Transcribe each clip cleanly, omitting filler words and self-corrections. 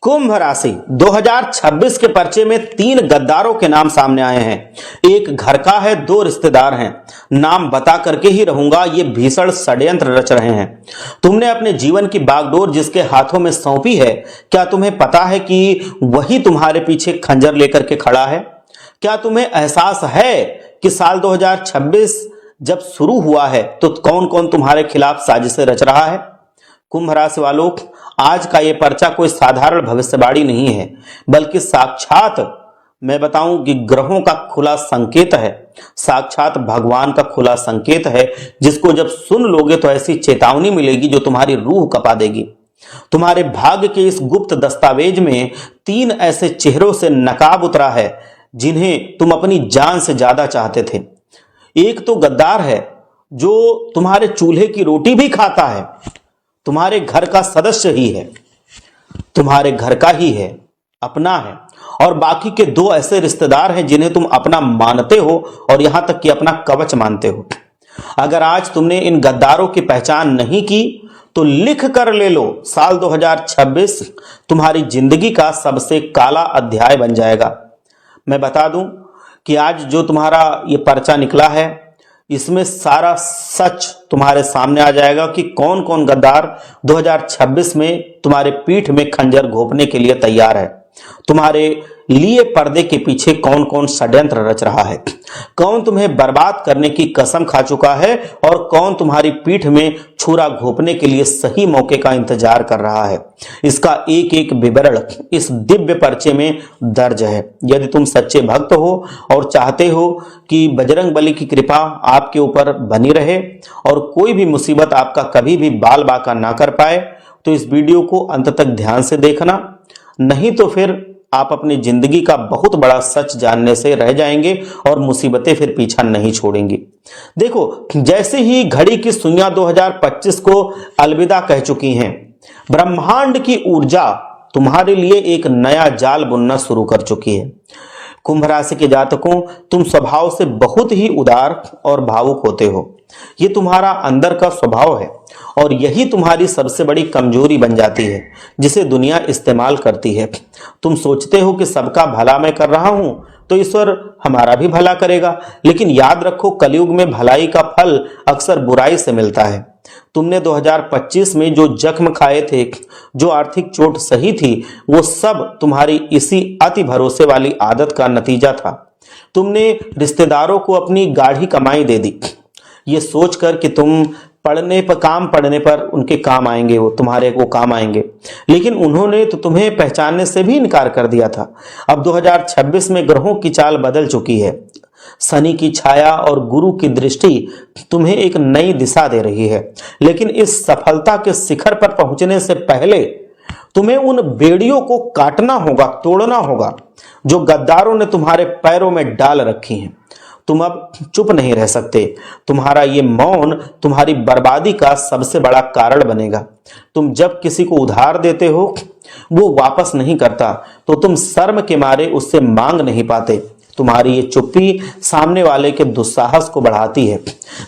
कुंभ राशि 2026 के पर्चे में 3 गद्दारों के नाम सामने आए हैं। एक घर का है, 2 रिश्तेदार हैं। नाम बता करके ही रहूंगा, ये भीषण षड्यंत्र रच रहे हैं। तुमने अपने जीवन की बागडोर जिसके हाथों में सौंपी है, क्या तुम्हें पता है कि वही तुम्हारे पीछे खंजर लेकर के खड़ा है? क्या तुम्हें एहसास है कि साल 2026 जब शुरू हुआ है तो कौन कौन तुम्हारे खिलाफ साजिशें रच रहा है? कुंभ राशि वालों, आज का ये पर्चा कोई साधारण भविष्यवाणी नहीं है, बल्कि साक्षात मैं बताऊं कि ग्रहों का खुला संकेत है, साक्षात भगवान का खुला संकेत है, जिसको जब सुन लोगे तो ऐसी चेतावनी मिलेगी जो तुम्हारी रूह कपा देगी। तुम्हारे भाग्य के इस गुप्त दस्तावेज में 3 ऐसे चेहरों से नकाब उतरा है जिन्हें तुम अपनी जान से ज्यादा चाहते थे। एक तो गद्दार है जो तुम्हारे चूल्हे की रोटी भी खाता है, तुम्हारे घर का सदस्य ही है, तुम्हारे घर का ही है, अपना है। और बाकी के 2 ऐसे रिश्तेदार हैं जिन्हें तुम अपना मानते हो और यहां तक कि अपना कवच मानते हो। अगर आज तुमने इन गद्दारों की पहचान नहीं की तो लिख कर ले लो, साल 2026 तुम्हारी जिंदगी का सबसे काला अध्याय बन जाएगा। मैं बता दूं कि आज जो तुम्हारा ये पर्चा निकला है, इसमें सारा सच तुम्हारे सामने आ जाएगा कि कौन कौन गद्दार 2026 में तुम्हारे पीठ में खंजर घोंपने के लिए तैयार है। तुम्हारे लिए पर्दे के पीछे कौन कौन षड्यंत्र रच रहा है, कौन तुम्हें बर्बाद करने की कसम खा चुका है और कौन तुम्हारी पीठ में छुरा घोंपने के लिए सही मौके का इंतजार कर रहा है। इसका एक एक विवरण इस दिव्य पर्चे में दर्ज है। यदि तुम सच्चे भक्त हो और चाहते हो कि बजरंग बली की कृपा आपके ऊपर बनी रहे और कोई भी मुसीबत आपका कभी भी बाल बाका ना कर पाए, तो इस वीडियो को अंत तक ध्यान से देखना, नहीं तो फिर आप अपनी जिंदगी का बहुत बड़ा सच जानने से रह जाएंगे और मुसीबतें फिर पीछा नहीं छोड़ेंगी। देखो, जैसे ही घड़ी की सुइयां 2025 को अलविदा कह चुकी हैं, ब्रह्मांड की ऊर्जा तुम्हारे लिए एक नया जाल बुनना शुरू कर चुकी है। कुंभ राशि के जातकों, तुम स्वभाव से बहुत ही उदार और भावुक होते हो। ये तुम्हारा अंदर का स्वभाव है और यही तुम्हारी सबसे बड़ी कमजोरी बन जाती है, जिसे दुनिया इस्तेमाल करती है। तुम सोचते हो कि सबका भला मैं कर रहा हूं तो ईश्वर हमारा भी भला करेगा, लेकिन याद रखो, कलयुग में भलाई का फल अक्सर बुराई से मिलता है। तुमने 2025 में जो जख्म खाए थे, जो आर्थिक चोट सही थी, वो सब तुम्हारी इसी अति भरोसे वाली आदत का नतीजा था। तुमने रिश्तेदारों को अपनी गाढ़ी कमाई दे दी, ये सोचकर कि तुम काम पड़ने पर उनके काम आएंगे, वो तुम्हारे को काम आएंगे, लेकिन उन्होंने तो तुम्हें पहचानने से भी इनकार कर दिया था। अब 2026 में ग्रहों की चाल बदल चुकी है। शनि की छाया और गुरु की दृष्टि तुम्हें एक नई दिशा दे रही है, लेकिन इस सफलता के शिखर पर पहुंचने से पहले तुम्हें उन बेड़ियों को काटना होगा, तोड़ना होगा, जो गद्दारों ने तुम्हारे पैरों में डाल रखी हैं। तुम अब चुप नहीं रह सकते। तुम्हारा ये मौन तुम्हारी बर्बादी का सबसे बड़ा कारण बनेगा। तुम जब किसी को उधार देते हो, वो वापस नहीं करता, तो तुम शर्म के मारे उससे मांग नहीं पाते। तुम्हारी ये चुप्पी सामने वाले के दुस्साहस को बढ़ाती है।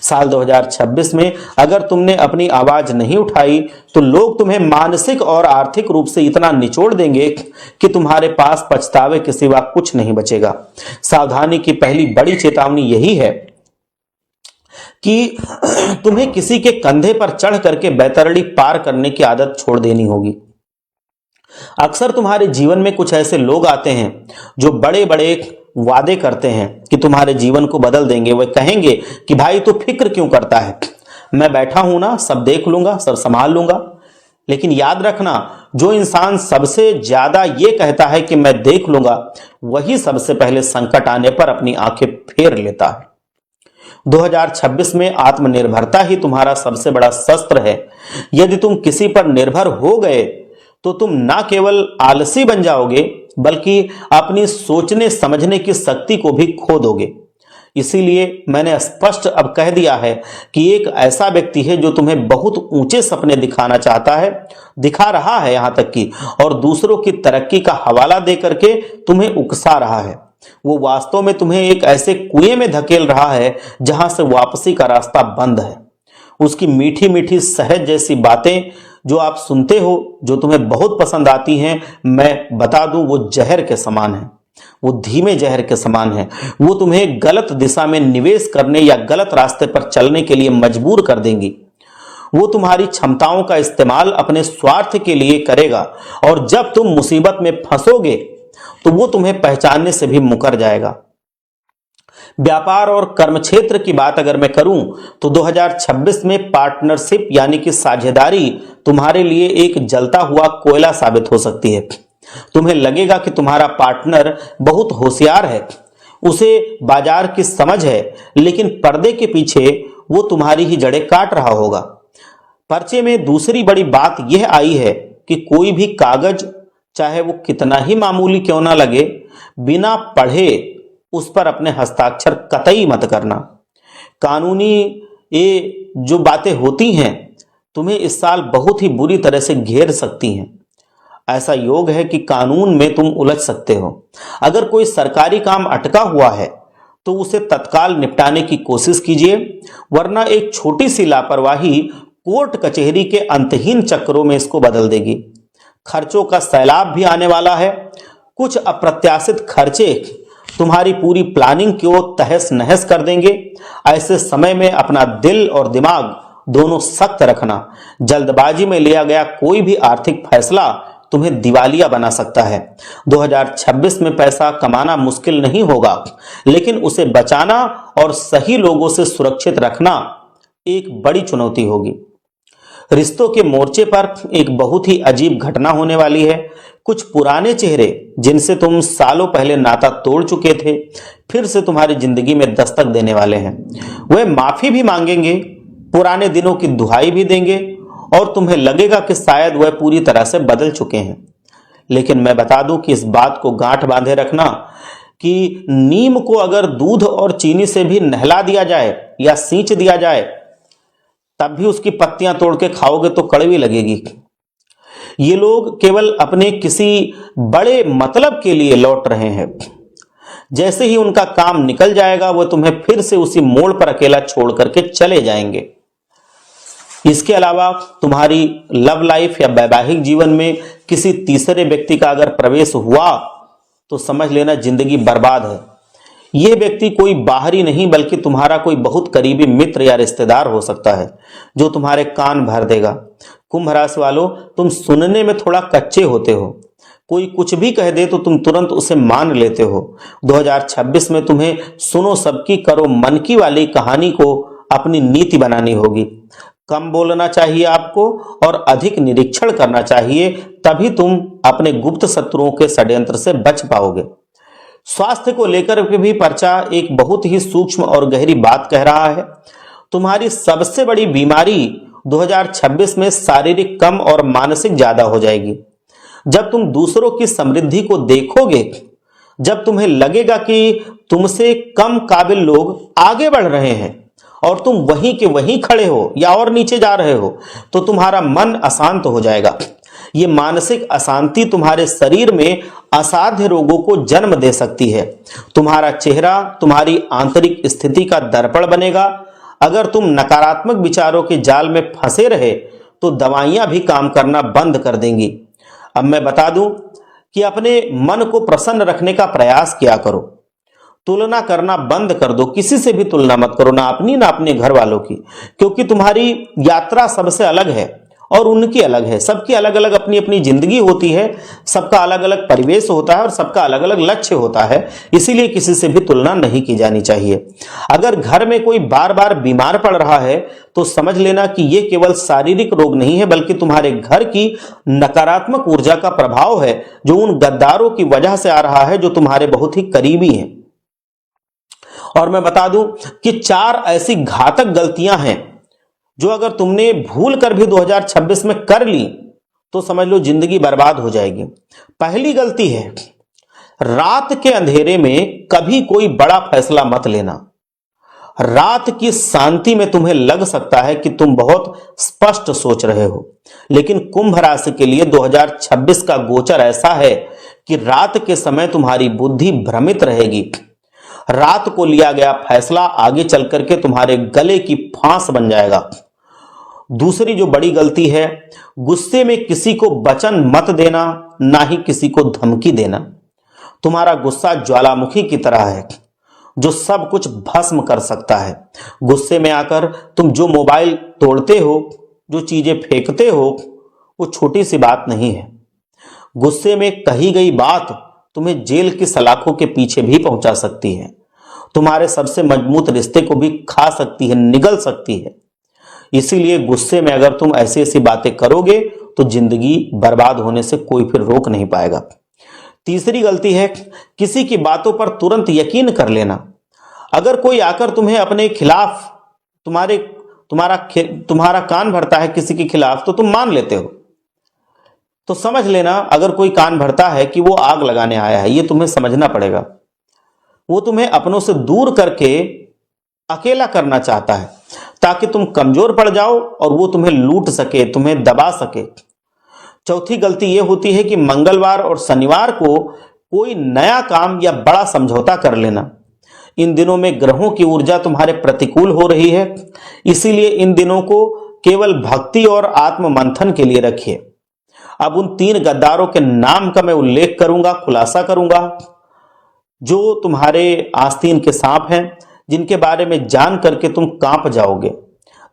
साल 2026 में अगर तुमने अपनी आवाज नहीं उठाई तो लोग तुम्हें मानसिक और आर्थिक रूप से इतना निचोड़ देंगे कि तुम्हारे पास पछतावे के सिवा कुछ नहीं बचेगा। सावधानी की पहली बड़ी चेतावनी यही है कि तुम्हें किसी के कंधे पर चढ़ करके बैतरणी पार करने की आदत छोड़ देनी होगी। अक्सर तुम्हारे जीवन में कुछ ऐसे लोग आते हैं जो बड़े बड़े वादे करते हैं कि तुम्हारे जीवन को बदल देंगे। वे कहेंगे कि भाई तू फिक्र क्यों करता है, मैं बैठा हूं ना, सब देख लूंगा, सब संभाल लूंगा। लेकिन याद रखना, जो इंसान सबसे ज्यादा ये कहता है कि मैं देख लूंगा, वही सबसे पहले संकट आने पर अपनी आंखें फेर लेता है। 2026 में आत्मनिर्भरता ही तुम्हारा सबसे बड़ा शस्त्र है। यदि तुम किसी पर निर्भर हो गए तो तुम ना केवल आलसी बन जाओगे, बल्कि अपनी सोचने समझने की शक्ति को भी खो दोगे। इसीलिए मैंने स्पष्ट अब कह दिया है कि एक ऐसा व्यक्ति है जो तुम्हें बहुत ऊंचे सपने दिखाना चाहता है, दिखा रहा है यहां तक कि, और दूसरों की तरक्की का हवाला दे करके तुम्हें उकसा रहा है। वो वास्तव में तुम्हें एक ऐसे कुएं में धकेल रहा है जहां से वापसी का रास्ता बंद है। उसकी मीठी मीठी सहज जैसी बातें जो आप सुनते हो, जो तुम्हें बहुत पसंद आती हैं, मैं बता दूं वो जहर के समान है, वो धीमे जहर के समान है। वो तुम्हें गलत दिशा में निवेश करने या गलत रास्ते पर चलने के लिए मजबूर कर देंगी। वो तुम्हारी क्षमताओं का इस्तेमाल अपने स्वार्थ के लिए करेगा और जब तुम मुसीबत में फंसोगे तो वो तुम्हें पहचानने से भी मुकर जाएगा। व्यापार और कर्म क्षेत्र की बात अगर मैं करूं तो 2026 में पार्टनरशिप यानी कि साझेदारी तुम्हारे लिए एक जलता हुआ कोयला साबित हो सकती है। तुम्हें लगेगा कि तुम्हारा पार्टनर बहुत होशियार है, उसे बाजार की समझ है, लेकिन पर्दे के पीछे वो तुम्हारी ही जड़ें काट रहा होगा। पर्चे में दूसरी बड़ी बात यह आई है कि कोई भी कागज, चाहे वो कितना ही मामूली क्यों ना लगे, बिना पढ़े उस पर अपने हस्ताक्षर कतई मत करना। कानूनी ये जो बातें होती हैं तुम्हें इस साल बहुत ही बुरी तरह से घेर सकती हैं। ऐसा योग है कि कानून में तुम उलझ सकते हो। अगर कोई सरकारी काम अटका हुआ है तो उसे तत्काल निपटाने की कोशिश कीजिए, वरना एक छोटी सी लापरवाही कोर्ट कचहरी के अंतहीन चक्रों में इसको बदल देगी। खर्चों का सैलाब भी आने वाला है। कुछ अप्रत्याशित खर्चे तुम्हारी पूरी प्लानिंग को तहस नहस कर देंगे। ऐसे समय में अपना दिल और दिमाग दोनों सख्त रखना। जल्दबाजी में लिया गया कोई भी आर्थिक फैसला तुम्हें दिवालिया बना सकता है। 2026 में पैसा कमाना मुश्किल नहीं होगा, लेकिन उसे बचाना और सही लोगों से सुरक्षित रखना एक बड़ी चुनौती होगी। रिश्तों के मोर्चे पर एक बहुत ही अजीब घटना होने वाली है। कुछ पुराने चेहरे जिनसे तुम सालों पहले नाता तोड़ चुके थे, फिर से तुम्हारी जिंदगी में दस्तक देने वाले हैं। वे माफी भी मांगेंगे, पुराने दिनों की दुहाई भी देंगे और तुम्हें लगेगा कि शायद वह पूरी तरह से बदल चुके हैं। लेकिन मैं बता दूं कि इस बात को गांठ बांधे रखना कि नीम को अगर दूध और चीनी से भी नहला दिया जाए या सींच दिया जाए, तब भी उसकी पत्तियां तोड़ के खाओगे तो कड़वी लगेगी। ये लोग केवल अपने किसी बड़े मतलब के लिए लौट रहे हैं। जैसे ही उनका काम निकल जाएगा वो तुम्हें फिर से उसी मोड़ पर अकेला छोड़ करके चले जाएंगे। इसके अलावा तुम्हारी लव लाइफ या वैवाहिक जीवन में किसी तीसरे व्यक्ति का अगर प्रवेश हुआ तो समझ लेना जिंदगी बर्बाद है। यह व्यक्ति कोई बाहरी नहीं बल्कि तुम्हारा कोई बहुत करीबी मित्र या रिश्तेदार हो सकता है जो तुम्हारे कान भर देगा। कुंभ राशि वालों, तुम सुनने में थोड़ा कच्चे होते हो। कोई कुछ भी कह दे तो तुम तुरंत उसे मान लेते हो। 2026 में तुम्हें सुनो सबकी करो मन की वाली कहानी को अपनी नीति बनानी होगी। कम बोलना चाहिए आपको और अधिक निरीक्षण करना चाहिए, तभी तुम अपने गुप्त शत्रुओं के षड्यंत्र से बच पाओगे। स्वास्थ्य को लेकर भी पर्चा एक बहुत ही सूक्ष्म और गहरी बात कह रहा है। तुम्हारी सबसे बड़ी बीमारी 2026 में शारीरिक कम और मानसिक ज्यादा हो जाएगी। जब तुम दूसरों की समृद्धि को देखोगे, जब तुम्हें लगेगा कि तुमसे कम काबिल लोग आगे बढ़ रहे हैं और तुम वहीं के वहीं खड़े हो या और नीचे जा रहे हो, तो तुम्हारा मन अशांत हो जाएगा। ये मानसिक अशांति तुम्हारे शरीर में असाध्य रोगों को जन्म दे सकती है। तुम्हारा चेहरा तुम्हारी आंतरिक स्थिति का दर्पण बनेगा। अगर तुम नकारात्मक विचारों के जाल में फंसे रहे तो दवाइयां भी काम करना बंद कर देंगी। अब मैं बता दूं कि अपने मन को प्रसन्न रखने का प्रयास किया करो। तुलना करना बंद कर दो। किसी से भी तुलना मत करो, ना अपनी ना अपने घर वालों की, क्योंकि तुम्हारी यात्रा सबसे अलग है और उनकी अलग है। सबकी अलग अलग अपनी अपनी जिंदगी होती है, सबका अलग अलग परिवेश होता है और सबका अलग अलग लक्ष्य होता है। इसीलिए किसी से भी तुलना नहीं की जानी चाहिए। अगर घर में कोई बार बार बीमार पड़ रहा है तो समझ लेना कि यह केवल शारीरिक रोग नहीं है, बल्कि तुम्हारे घर की नकारात्मक ऊर्जा का प्रभाव है, जो उन गद्दारों की वजह से आ रहा है जो तुम्हारे बहुत ही करीबी हैं। और मैं बता दूं कि 4 ऐसी घातक गलतियां हैं जो अगर तुमने भूल कर भी 2026 में कर ली तो समझ लो जिंदगी बर्बाद हो जाएगी। पहली गलती है, रात के अंधेरे में कभी कोई बड़ा फैसला मत लेना। रात की शांति में तुम्हें लग सकता है कि तुम बहुत स्पष्ट सोच रहे हो, लेकिन कुंभ राशि के लिए 2026 का गोचर ऐसा है कि रात के समय तुम्हारी बुद्धि भ्रमित रहेगी। रात को लिया गया फैसला आगे चल करके तुम्हारे गले की फांस बन जाएगा। दूसरी जो बड़ी गलती है, गुस्से में किसी को वचन मत देना, ना ही किसी को धमकी देना। तुम्हारा गुस्सा ज्वालामुखी की तरह है जो सब कुछ भस्म कर सकता है। गुस्से में आकर तुम जो मोबाइल तोड़ते हो, जो चीजें फेंकते हो, वो छोटी सी बात नहीं है। गुस्से में कही गई बात तुम्हें जेल की सलाखों के पीछे भी पहुंचा सकती है, तुम्हारे सबसे मजबूत रिश्ते को भी खा सकती है, निगल सकती है। इसीलिए गुस्से में अगर तुम ऐसी ऐसी बातें करोगे तो जिंदगी बर्बाद होने से कोई फिर रोक नहीं पाएगा। तीसरी गलती है किसी की बातों पर तुरंत यकीन कर लेना। अगर कोई आकर तुम्हें अपने खिलाफ तुम्हारा कान भरता है किसी के खिलाफ, तो तुम मान लेते हो। तो समझ लेना, अगर कोई कान भरता है कि वो आग लगाने आया है, ये तुम्हें समझना पड़ेगा। वो तुम्हें अपनों से दूर करके अकेला करना चाहता है ताकि तुम कमजोर पड़ जाओ और वो तुम्हें लूट सके, तुम्हें दबा सके। चौथी गलती यह होती है कि मंगलवार और शनिवार को कोई नया काम या बड़ा समझौता कर लेना। इन दिनों में ग्रहों की ऊर्जा तुम्हारे प्रतिकूल हो रही है, इसीलिए इन दिनों को केवल भक्ति और आत्म मंथन के लिए रखिए। अब उन 3 गद्दारों के नाम का मैं उल्लेख करूंगा, खुलासा करूंगा, जो तुम्हारे आस्तीन के सांप हैं, जिनके बारे में जान करके तुम कांप जाओगे।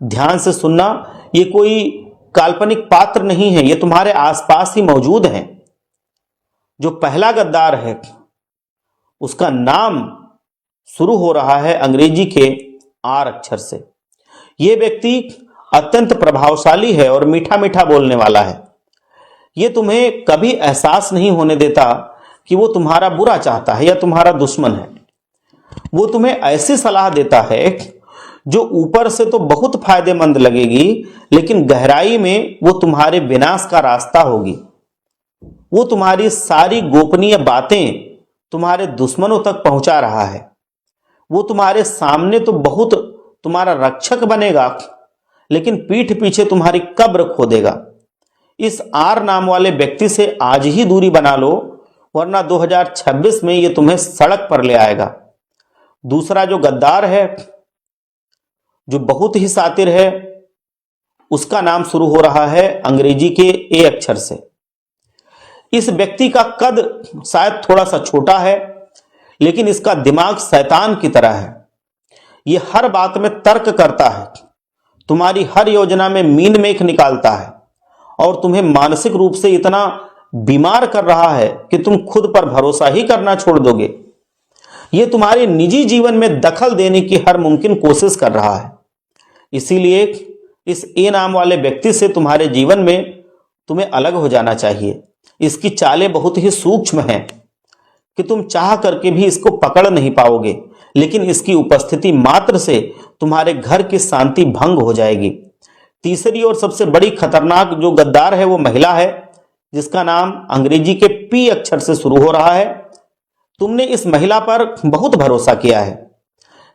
ध्यान से सुनना, ये कोई काल्पनिक पात्र नहीं है, ये तुम्हारे आसपास ही मौजूद हैं। जो पहला गद्दार है उसका नाम शुरू हो रहा है अंग्रेजी के आर अक्षर से। यह व्यक्ति अत्यंत प्रभावशाली है और मीठा मीठा बोलने वाला है। यह तुम्हें कभी एहसास नहीं होने देता कि वो तुम्हारा बुरा चाहता है या तुम्हारा दुश्मन है। वो तुम्हें ऐसी सलाह देता है जो ऊपर से तो बहुत फायदेमंद लगेगी, लेकिन गहराई में वो तुम्हारे विनाश का रास्ता होगी। वो तुम्हारी सारी गोपनीय बातें तुम्हारे दुश्मनों तक पहुंचा रहा है। वो तुम्हारे सामने तो बहुत तुम्हारा रक्षक बनेगा, लेकिन पीठ पीछे तुम्हारी कब्र खोदेगा। इस आर नाम वाले व्यक्ति से आज ही दूरी बना लो, वरना 2026 में ये तुम्हें सड़क पर ले आएगा। दूसरा जो गद्दार है, जो बहुत ही शातिर है, उसका नाम शुरू हो रहा है अंग्रेजी के ए अक्षर से। इस व्यक्ति का कद शायद थोड़ा सा छोटा है, लेकिन इसका दिमाग शैतान की तरह है। यह हर बात में तर्क करता है, तुम्हारी हर योजना में मीन मेख निकालता है और तुम्हें मानसिक रूप से इतना बीमार कर रहा है कि तुम खुद पर भरोसा ही करना छोड़ दोगे। यह तुम्हारे निजी जीवन में दखल देने की हर मुमकिन कोशिश कर रहा है। इसीलिए इस ए नाम वाले व्यक्ति से तुम्हारे जीवन में तुम्हें अलग हो जाना चाहिए। इसकी चालें बहुत ही सूक्ष्म हैं कि तुम चाह करके भी इसको पकड़ नहीं पाओगे, लेकिन इसकी उपस्थिति मात्र से तुम्हारे घर की शांति भंग हो जाएगी। तीसरी और सबसे बड़ी खतरनाक जो गद्दार है वो महिला है, जिसका नाम अंग्रेजी के पी अक्षर से शुरू हो रहा है। तुमने इस महिला पर बहुत भरोसा किया है,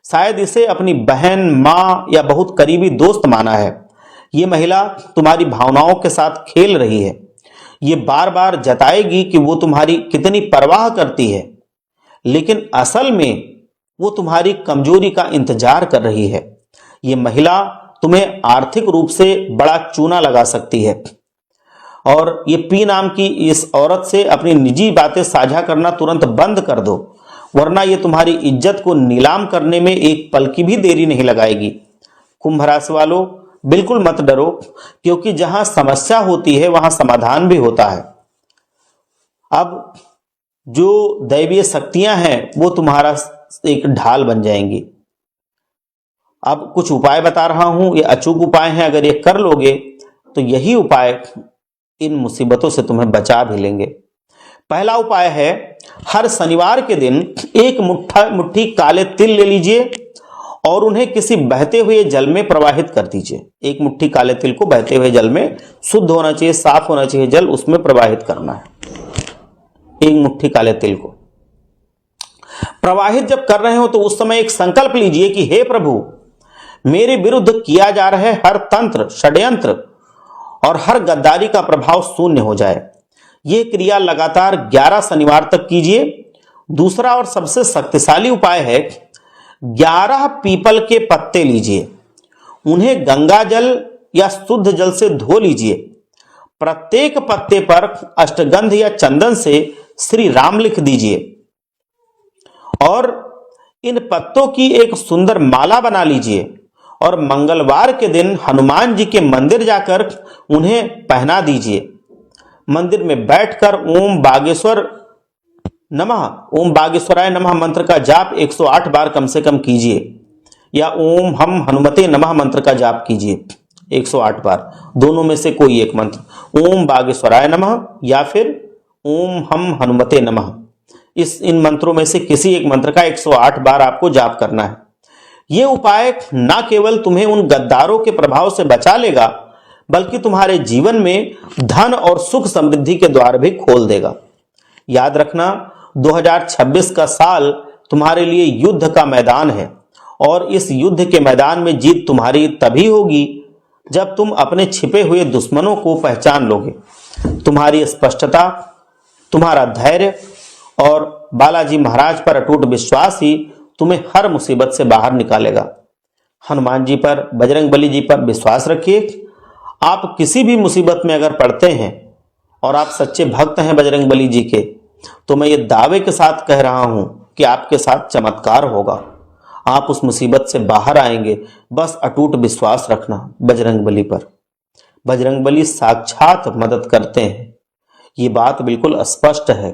शायद इसे अपनी बहन, मां या बहुत करीबी दोस्त माना है। ये महिला तुम्हारी भावनाओं के साथ खेल रही है। ये बार बार जताएगी कि वो तुम्हारी कितनी परवाह करती है, लेकिन असल में वो तुम्हारी कमजोरी का इंतजार कर रही है। ये महिला तुम्हें आर्थिक रूप से बड़ा चूना लगा सकती है, और ये पी नाम की इस औरत से अपनी निजी बातें साझा करना तुरंत बंद कर दो, वरना ये तुम्हारी इज्जत को नीलाम करने में एक पल की भी देरी नहीं लगाएगी। कुंभ राशि वालों, बिल्कुल मत डरो, क्योंकि जहां समस्या होती है वहां समाधान भी होता है। अब जो दैवीय शक्तियां हैं वो तुम्हारा एक ढाल बन जाएंगी। अब कुछ उपाय बता रहा हूं, ये अचूक उपाय हैं। अगर ये कर लोगे तो यही उपाय इन मुसीबतों से तुम्हें बचा भी लेंगे। पहला उपाय है, हर शनिवार के दिन एक मुट्ठी काले तिल ले लीजिए और उन्हें किसी बहते हुए जल में प्रवाहित कर दीजिए। एक मुट्ठी काले तिल को बहते हुए जल में, शुद्ध होना चाहिए, साफ होना चाहिए जल, उसमें प्रवाहित करना है। एक मुट्ठी काले तिल को प्रवाहित जब कर रहे हो तो उस समय एक संकल्प लीजिए कि हे प्रभु, मेरे विरुद्ध किया जा रहा है हर तंत्र, षड्यंत्र और हर गद्दारी का प्रभाव शून्य हो जाए। यह क्रिया लगातार 11 शनिवार तक कीजिए। दूसरा और सबसे शक्तिशाली उपाय है, 11 पीपल के पत्ते लीजिए, उन्हें गंगा जल या शुद्ध जल से धो लीजिए। प्रत्येक पत्ते पर अष्टगंध या चंदन से श्री राम लिख दीजिए और इन पत्तों की एक सुंदर माला बना लीजिए और मंगलवार के दिन हनुमान जी के मंदिर जाकर उन्हें पहना दीजिए। मंदिर में बैठकर ओम बागेश्वराय नमः मंत्र का जाप 108 बार कम से कम कीजिए या ओम हम हनुमते नमः मंत्र का जाप कीजिए 108 बार, दोनों में से कोई एक मंत्र, ओम बागेश्वराय नमः या फिर ओम हम हनुमते नमः। इन मंत्रों में से किसी एक मंत्र का 108 बार आपको जाप करना है। यह उपाय न केवल तुम्हें उन गद्दारों के प्रभाव से बचा लेगा बल्कि तुम्हारे जीवन में धन और सुख समृद्धि के द्वार भी खोल देगा। याद रखना, 2026 का साल तुम्हारे लिए युद्ध का मैदान है और इस युद्ध के मैदान में जीत तुम्हारी तभी होगी जब तुम अपने छिपे हुए दुश्मनों को पहचान लोगे। तुम्हारी स्पष्टता, तुम्हारा धैर्य और बालाजी महाराज पर अटूट विश्वास ही तुम्हें हर मुसीबत से बाहर निकालेगा। हनुमान जी पर, बजरंगबली जी पर विश्वास रखिए। आप किसी भी मुसीबत में अगर पड़ते हैं और आप सच्चे भक्त हैं बजरंगबली जी के, तो मैं ये दावे के साथ कह रहा हूं कि आपके साथ चमत्कार होगा। आप उस मुसीबत से बाहर आएंगे। बस अटूट विश्वास रखना बजरंगबली पर। बजरंगबली साक्षात मदद करते हैं, ये बात बिल्कुल स्पष्ट है,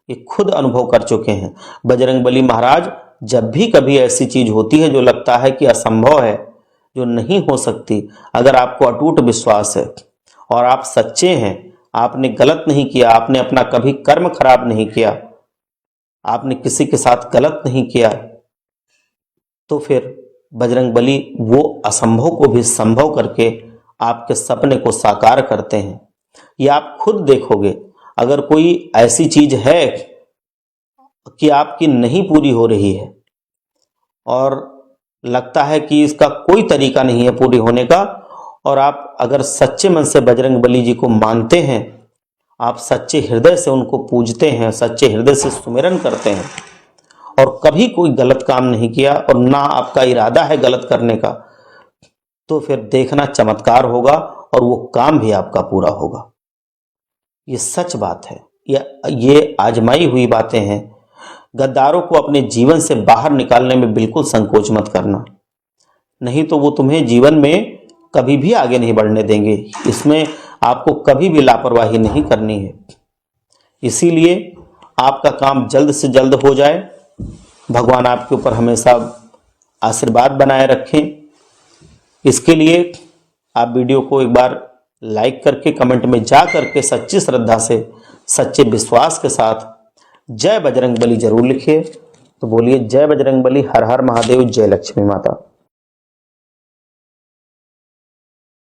ये खुद अनुभव कर चुके हैं। बजरंगबली महाराज जब भी कभी ऐसी चीज होती है जो लगता है कि असंभव है, जो नहीं हो सकती, अगर आपको अटूट विश्वास है और आप सच्चे हैं, आपने गलत नहीं किया, आपने अपना कभी कर्म खराब नहीं किया, आपने किसी के साथ गलत नहीं किया, तो फिर बजरंगबली वो असंभव को भी संभव करके आपके सपने को साकार करते हैं। ये आप खुद देखोगे। अगर कोई ऐसी चीज है कि आपकी नहीं पूरी हो रही है और लगता है कि इसका कोई तरीका नहीं है पूरी होने का, और आप अगर सच्चे मन से बजरंगबली जी को मानते हैं, आप सच्चे हृदय से उनको पूजते हैं, सच्चे हृदय से सुमिरन करते हैं और कभी कोई गलत काम नहीं किया और ना आपका इरादा है गलत करने का, तो फिर देखना चमत्कार होगा और वो काम भी आपका पूरा होगा। ये सच बात है, ये आजमाई हुई बातें हैं। गद्दारों को अपने जीवन से बाहर निकालने में बिल्कुल संकोच मत करना, नहीं तो वो तुम्हें जीवन में कभी भी आगे नहीं बढ़ने देंगे। इसमें आपको कभी भी लापरवाही नहीं करनी है। इसीलिए आपका काम जल्द से जल्द हो जाए। भगवान आपके ऊपर हमेशा आशीर्वाद बनाए रखें। इसके लिए आप वीडियो को एक बार लाइक करके कमेंट में जा करके सच्ची श्रद्धा से, सच्चे विश्वास के साथ जय बजरंगबली जरूर लिखिए। तो बोलिए जय बजरंगबली, हर हर महादेव, जय लक्ष्मी माता।